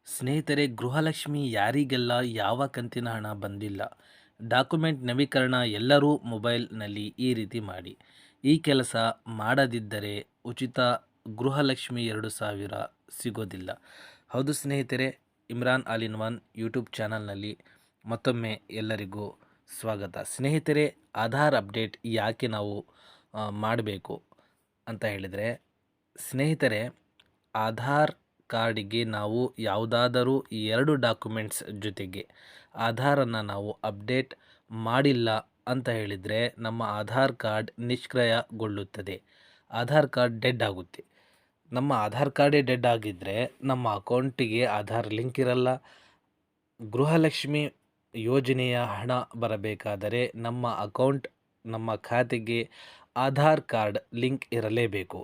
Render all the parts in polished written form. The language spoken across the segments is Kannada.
ಸ್ನೇಹಿತರೆ, ಗೃಹಲಕ್ಷ್ಮಿ ಯಾರಿಗೆಲ್ಲ ಯಾವ ಕಂತಿನ ಹಣ ಬಂದಿಲ್ಲ, ಡಾಕ್ಯುಮೆಂಟ್ ನವೀಕರಣ ಎಲ್ಲರೂ ಮೊಬೈಲ್ನಲ್ಲಿ ಈ ರೀತಿ ಮಾಡಿ. ಈ ಕೆಲಸ ಮಾಡದಿದ್ದರೆ ಉಚಿತ ಗೃಹಲಕ್ಷ್ಮಿ 2000 ಸಿಗೋದಿಲ್ಲ. ಹೌದು ಸ್ನೇಹಿತರೆ, Imran all in one YouTube ಚಾನಲ್ನಲ್ಲಿ ಮತ್ತೊಮ್ಮೆ ಎಲ್ಲರಿಗೂ ಸ್ವಾಗತ. ಸ್ನೇಹಿತರೆ, ಆಧಾರ್ ಅಪ್ಡೇಟ್ ಯಾಕೆ ನಾವು ಮಾಡಬೇಕು ಅಂತ ಹೇಳಿದರೆ, ಸ್ನೇಹಿತರೆ, ಆಧಾರ್ ಕಾರ್ಡಿಗೆ ನಾವು ಯಾವುದಾದರೂ 2 ಡಾಕ್ಯುಮೆಂಟ್ಸ್ ಜೊತೆಗೆ ಆಧಾರನ್ನು ನಾವು ಅಪ್ಡೇಟ್ ಮಾಡಿಲ್ಲ ಅಂತ ಹೇಳಿದರೆ ನಮ್ಮ ಆಧಾರ್ ಕಾರ್ಡ್ ನಿಷ್ಕ್ರಿಯಗೊಳ್ಳುತ್ತದೆ. ಆಧಾರ್ ಕಾರ್ಡ್ ಡೆಡ್ ಆಗುತ್ತೆ. ನಮ್ಮ ಆಧಾರ್ ಕಾರ್ಡೇ ಡೆಡ್ ಆಗಿದ್ದರೆ ನಮ್ಮ ಅಕೌಂಟಿಗೆ ಆಧಾರ್ ಲಿಂಕ್ ಇರಲ್ಲ. ಗೃಹಲಕ್ಷ್ಮಿ ಯೋಜನೆಯ ಹಣ ಬರಬೇಕಾದರೆ ನಮ್ಮ ಖಾತೆಗೆ ಆಧಾರ್ ಕಾರ್ಡ್ ಲಿಂಕ್ ಇರಲೇಬೇಕು.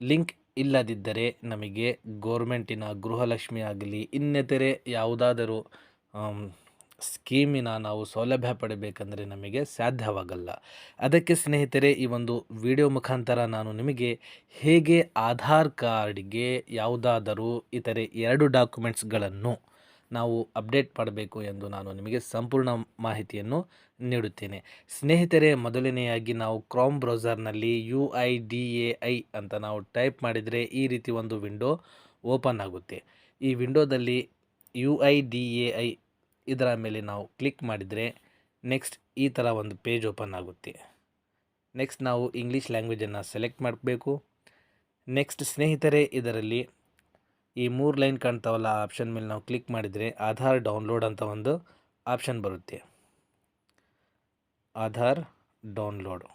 ಲಿಂಕ್ ಇಲ್ಲದಿದ್ದರೆ ನಮಗೆ ಗೋರ್ಮೆಂಟಿನ ಗೃಹಲಕ್ಷ್ಮಿ ಆಗಲಿ ಇನ್ನಿತರೆ ಯಾವುದಾದರೂ ಸ್ಕೀಮಿನ ನಾವು ಸೌಲಭ್ಯ ಪಡೆಯಬೇಕಂದ್ರೆ ನಮಗೆ ಸಾಧ್ಯವಾಗಲ್ಲ. ಅದಕ್ಕೆ ಸ್ನೇಹಿತರೆ, ಈ ಒಂದು ವಿಡಿಯೋ ಮುಖಾಂತರ ನಾನು ನಿಮಗೆ ಹೇಗೆ ಆಧಾರ್ ಕಾರ್ಡ್ಗೆ ಯಾವುದಾದರೂ ಇತರೆ 2 ಡಾಕ್ಯುಮೆಂಟ್ಸ್ಗಳನ್ನು ನಾವು ಅಪ್ಡೇಟ್ ಮಾಡಬೇಕು ಎಂದು ನಾನು ನಿಮಗೆ ಸಂಪೂರ್ಣ ಮಾಹಿತಿಯನ್ನು ನೀಡುತ್ತೇನೆ. ಸ್ನೇಹಿತರೆ, ಮೊದಲನೆಯಾಗಿ ನಾವು ಕ್ರೋಮ್ ಬ್ರೌಸರ್ನಲ್ಲಿ UIDAI ಅಂತ ನಾವು ಟೈಪ್ ಮಾಡಿದರೆ ಈ ರೀತಿ ಒಂದು ವಿಂಡೋ ಓಪನ್ ಆಗುತ್ತೆ. ಈ ವಿಂಡೋದಲ್ಲಿ UIDAI ಇದರ ಮೇಲೆ ನಾವು ಕ್ಲಿಕ್ ಮಾಡಿದರೆ ನೆಕ್ಸ್ಟ್ ಈ ಥರ ಒಂದು ಪೇಜ್ ಓಪನ್ ಆಗುತ್ತೆ. ನೆಕ್ಸ್ಟ್ ನಾವು ಇಂಗ್ಲೀಷ್ ಲ್ಯಾಂಗ್ವೇಜನ್ನು ಸೆಲೆಕ್ಟ್ ಮಾಡಬೇಕು. ನೆಕ್ಸ್ಟ್ ಸ್ನೇಹಿತರೆ, ಇದರಲ್ಲಿ ಈ 3 ಲೈನ್ ಕಾಣ್ತಾವಲ್ಲ, ಆ ಆಪ್ಷನ್ ಮೇಲೆ ನಾವು ಕ್ಲಿಕ್ ಮಾಡಿದರೆ ಆಧಾರ್ ಡೌನ್ಲೋಡ್ ಅಂತ ಒಂದು ಆಪ್ಷನ್ ಬರುತ್ತೆ. ಆಧಾರ್ ಡೌನ್ಲೋಡ್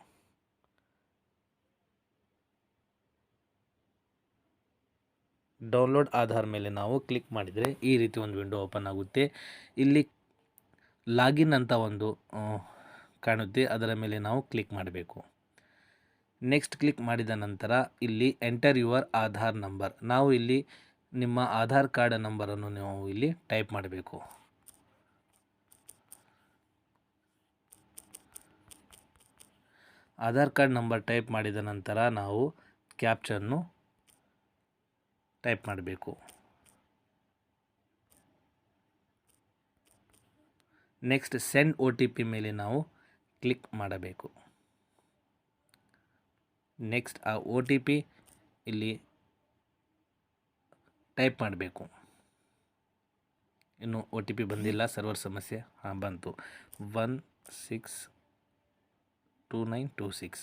ಆಧಾರ್ ಮೇಲೆ ನಾವು ಕ್ಲಿಕ್ ಮಾಡಿದರೆ ಈ ರೀತಿ ಒಂದು ವಿಂಡೋ ಓಪನ್ ಆಗುತ್ತೆ. ಇಲ್ಲಿ ಲಾಗಿನ್ ಅಂತ ಒಂದು ಕಾಣುತ್ತೆ, ಅದರ ಮೇಲೆ ನಾವು ಕ್ಲಿಕ್ ಮಾಡಬೇಕು. ನೆಕ್ಸ್ಟ್ ಕ್ಲಿಕ್ ಮಾಡಿದ ನಂತರ ಇಲ್ಲಿ ಎಂಟರ್ ಯುವರ್ ಆಧಾರ್ ನಂಬರ್, ನಾವು ಇಲ್ಲಿ ನಿಮ್ಮ ಆಧಾರ್ ಕಾರ್ಡ್ ನಂಬರನ್ನು ನಾವು ಇಲ್ಲಿ ಟೈಪ್ ಮಾಡಬೇಕು. ಆಧಾರ್ ಕಾರ್ಡ್ ನಂಬರ್ ಟೈಪ್ ಮಾಡಿದ ನಂತರ ನಾವು ಕ್ಯಾಪ್ಚನ್ನು ಟೈಪ್ ಮಾಡಬೇಕು. ನೆಕ್ಸ್ಟ್ ಸೆಂಡ್ OTP ಮೇಲೆ ನಾವು ಕ್ಲಿಕ್ ಮಾಡಬೇಕು. ನೆಕ್ಸ್ಟ್ ಆ OTP ಇಲ್ಲಿ ಟೈಪ್ ಮಾಡಬೇಕು. ಇನ್ನು OTP ಬಂದಿಲ್ಲ, ಸರ್ವರ್ ಸಮಸ್ಯೆ. ಬಂತು, 162926.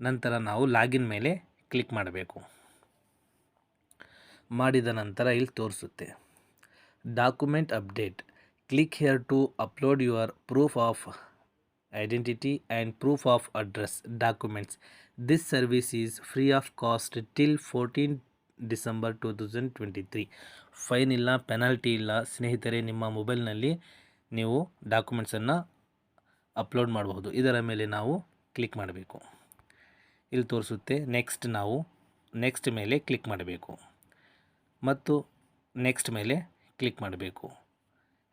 ನಂತರ ನಾವು ಲಾಗಿನ್ ಮೇಲೆ ಕ್ಲಿಕ್ ಮಾಡಬೇಕು. ಮಾಡಿದ ನಂತರ ಇಲ್ಲಿ ತೋರಿಸುತ್ತೆ document update. Click here to upload your proof of identity and proof of address documents. This service is free of cost till 14 December 2023. Fine ಇಲ್ಲ, ಪೆನಾಲ್ಟಿ ಇಲ್ಲ. ಸ್ನೇಹಿತರೆ, ನಿಮ್ಮ ಮೊಬೈಲ್ನಲ್ಲಿ ನೀವು ಡಾಕ್ಯುಮೆಂಟ್ಸನ್ನು ಅಪ್ಲೋಡ್ ಮಾಡಬಹುದು. ಇದರ ಮೇಲೆ ನಾವು ಕ್ಲಿಕ್ ಮಾಡಬೇಕು. ಇಲ್ಲಿ ತೋರಿಸುತ್ತೆ ನೆಕ್ಸ್ಟ್ ಮೇಲೆ ಕ್ಲಿಕ್ ಮಾಡಬೇಕು ಮತ್ತು ನೆಕ್ಸ್ಟ್ ಮೇಲೆ ಕ್ಲಿಕ್ ಮಾಡಬೇಕು.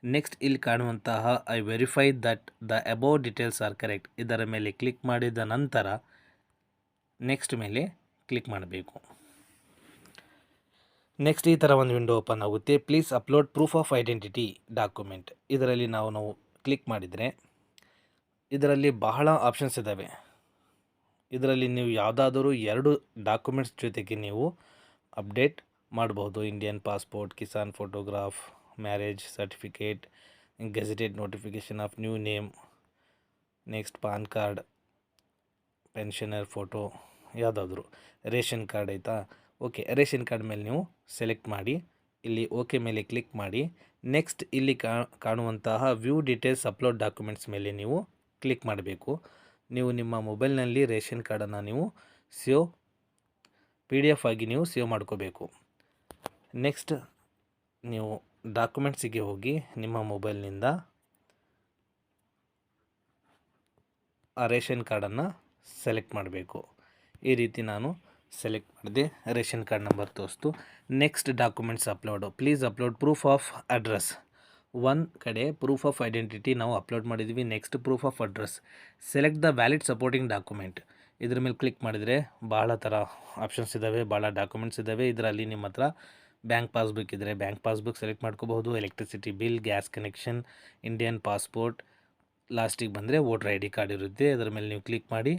ನೆಕ್ಸ್ಟ್ ಇಲ್ಲಿ ಕಾಣುವಂತಹ I verify that the above details are correct, ಇದರ ಮೇಲೆ ಕ್ಲಿಕ್ ಮಾಡಿದ ನಂತರ ನೆಕ್ಸ್ಟ್ ಮೇಲೆ ಕ್ಲಿಕ್ ಮಾಡಬೇಕು. ನೆಕ್ಸ್ಟ್ ಈ ಥರ ಒಂದು ವಿಂಡೋ ಓಪನ್ ಆಗುತ್ತೆ. Please upload proof of identity document, ಇದರಲ್ಲಿ ನಾವು ಕ್ಲಿಕ್ ಮಾಡಿದರೆ ಇದರಲ್ಲಿ ಬಹಳ ಆಪ್ಷನ್ಸ್ ಇದ್ದಾವೆ. ಇದರಲ್ಲಿ ನೀವು ಯಾವುದಾದರೂ 2 ಡಾಕ್ಯುಮೆಂಟ್ಸ್ ಜೊತೆಗೆ ನೀವು ಅಪ್ಡೇಟ್ ಮಾಡಬಹುದು. Indian passport, Kisan photograph, marriage certificate, gazetted notification of new name, next PAN card, pensioner photo, ಯಾವುದಾದ್ರೂ ರೇಷನ್ ಕಾರ್ಡ್ ಆಯಿತಾ. ಓಕೆ, ರೇಷನ್ ಕಾರ್ಡ್ ಮೇಲೆ ನೀವು ಸೆಲೆಕ್ಟ್ ಮಾಡಿ ಇಲ್ಲಿ ಓಕೆ ಮೇಲೆ ಕ್ಲಿಕ್ ಮಾಡಿ. ನೆಕ್ಸ್ಟ್ ಇಲ್ಲಿ ಕಾಣುವಂತಹ ವ್ಯೂ ಡೀಟೇಲ್ಸ್ ಅಪ್ಲೋಡ್ ಡಾಕ್ಯುಮೆಂಟ್ಸ್ ಮೇಲೆ ನೀವು ಕ್ಲಿಕ್ ಮಾಡಬೇಕು. ನೀವು ನಿಮ್ಮ ಮೊಬೈಲ್ನಲ್ಲಿ ರೇಷನ್ ಕಾರ್ಡನ್ನು ನೀವು PDF ಆಗಿ ನೀವು ಸೇವ್ ಮಾಡ್ಕೋಬೇಕು. ನೆಕ್ಸ್ಟ್ ನೀವು ಡಾಕ್ಯುಮೆಂಟ್ಸಿಗೆ ಹೋಗಿ ನಿಮ್ಮ ಮೊಬೈಲ್ನಿಂದ ಆ ರೇಷನ್ ಕಾರ್ಡನ್ನು ಸೆಲೆಕ್ಟ್ ಮಾಡಬೇಕು. ಈ ರೀತಿ ನಾನು ಸೆಲೆಕ್ಟ್ ಮಾಡಿದೆ, ರೇಷನ್ ಕಾರ್ಡ್ ನಂಬರ್ ತೋರಿಸ್ತು. Next documents upload. Please upload proof of address. ಒಂದು ಕಡೆ ಪ್ರೂಫ್ ಆಫ್ ಐಡೆಂಟಿಟಿ ನಾವು ಅಪ್ಲೋಡ್ ಮಾಡಿದ್ವಿ. Next proof of address. Select the valid supporting document. ಇದ್ರ ಮೇಲೆ ಕ್ಲಿಕ್ ಮಾಡಿದರೆ ಭಾಳ ಥರ ಆಪ್ಷನ್ಸ್ ಇದ್ದಾವೆ, ಭಾಳ ಡಾಕ್ಯುಮೆಂಟ್ಸ್ ಇದ್ದಾವೆ. ಇದರಲ್ಲಿ ನಿಮ್ಮ ಹತ್ರ ಬ್ಯಾಂಕ್ ಪಾಸ್ಬುಕ್ ಇದ್ದರೆ ಬ್ಯಾಂಕ್ ಪಾಸ್ಬುಕ್ ಸೆಲೆಕ್ಟ್ ಮಾಡ್ಕೋಬಹುದು. Electricity bill, gas connection, Indian passport, ಲಾಸ್ಟಿಗೆ ಬಂದರೆ ವೋಟರ್ ID ಕಾರ್ಡ್ ಇರುತ್ತೆ. ಅದರ ಮೇಲೆ ನೀವು ಕ್ಲಿಕ್ ಮಾಡಿ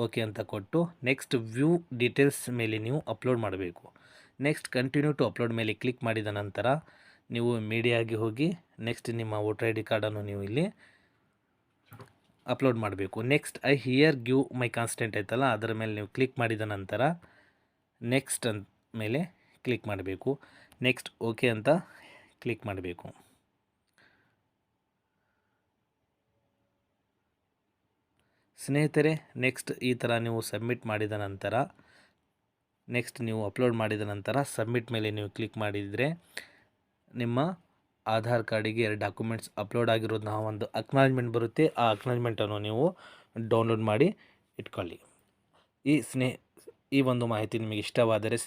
ಓಕೆ ಅಂತ ಕೊಟ್ಟು ನೆಕ್ಸ್ಟ್ ವ್ಯೂ ಡೀಟೇಲ್ಸ್ ಮೇಲೆ ನೀವು ಅಪ್ಲೋಡ್ ಮಾಡಬೇಕು. ನೆಕ್ಸ್ಟ್ ಕಂಟಿನ್ಯೂ ಟು ಅಪ್ಲೋಡ್ ಮೇಲೆ ಕ್ಲಿಕ್ ಮಾಡಿದ ನಂತರ ನೀವು ಮೀಡಿಯಾಗೆ ಹೋಗಿ ನೆಕ್ಸ್ಟ್ ನಿಮ್ಮ ವೋಟರ್ ID ಕಾರ್ಡನ್ನು ನೀವು ಇಲ್ಲಿ ಅಪ್ಲೋಡ್ ಮಾಡಬೇಕು. Next I here give my constant ಐತಲ್ಲ, ಅದರ ಮೇಲೆ ನೀವು ಕ್ಲಿಕ್ ಮಾಡಿದ ನಂತರ ನೆಕ್ಸ್ಟ್ ಅಂತ ಮೇಲೆ ಕ್ಲಿಕ್ ಮಾಡಬೇಕು. ನೆಕ್ಸ್ಟ್ ಓಕೆ ಅಂತ ಕ್ಲಿಕ್ ಮಾಡಬೇಕು. ಸ್ನೇಹಿತರೆ, ನೆಕ್ಸ್ಟ್ ಈ ಥರ ನೀವು ಸಬ್ಮಿಟ್ ಮಾಡಿದ ನಂತರ ನೆಕ್ಸ್ಟ್ ನೀವು ಅಪ್ಲೋಡ್ ಮಾಡಿದ ನಂತರ ಸಬ್ಮಿಟ್ ಮೇಲೆ ನೀವು ಕ್ಲಿಕ್ ಮಾಡಿದರೆ ನಿಮ್ಮ ಆಧಾರ್ ಕಾರ್ಡಿಗೆ 2 ಡಾಕ್ಯುಮೆಂಟ್ಸ್ ಅಪ್ಲೋಡ್ ಆಗಿರೋದನ್ನ ಒಂದು ಅಕ್ನಾಲಜ್ಮೆಂಟ್ ಬರುತ್ತೆ. ಆ ಅಕ್ನಾಲಜ್ಮೆಂಟನ್ನು ನೀವು ಡೌನ್ಲೋಡ್ ಮಾಡಿ ಇಟ್ಕೊಳ್ಳಿ. ಈ ಒಂದು ಮಾಹಿತಿ ನಿಮಗೆ ಇಷ್ಟವಾದರೆ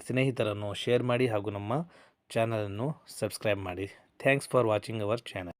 ಸ್ನೇಹಿತರನ್ನು ಶೇರ್ ಮಾಡಿ ಹಾಗೂ ನಮ್ಮ ಚಾನಲನ್ನು ಸಬ್ಸ್ಕ್ರೈಬ್ ಮಾಡಿ. Thanks for watching our channel.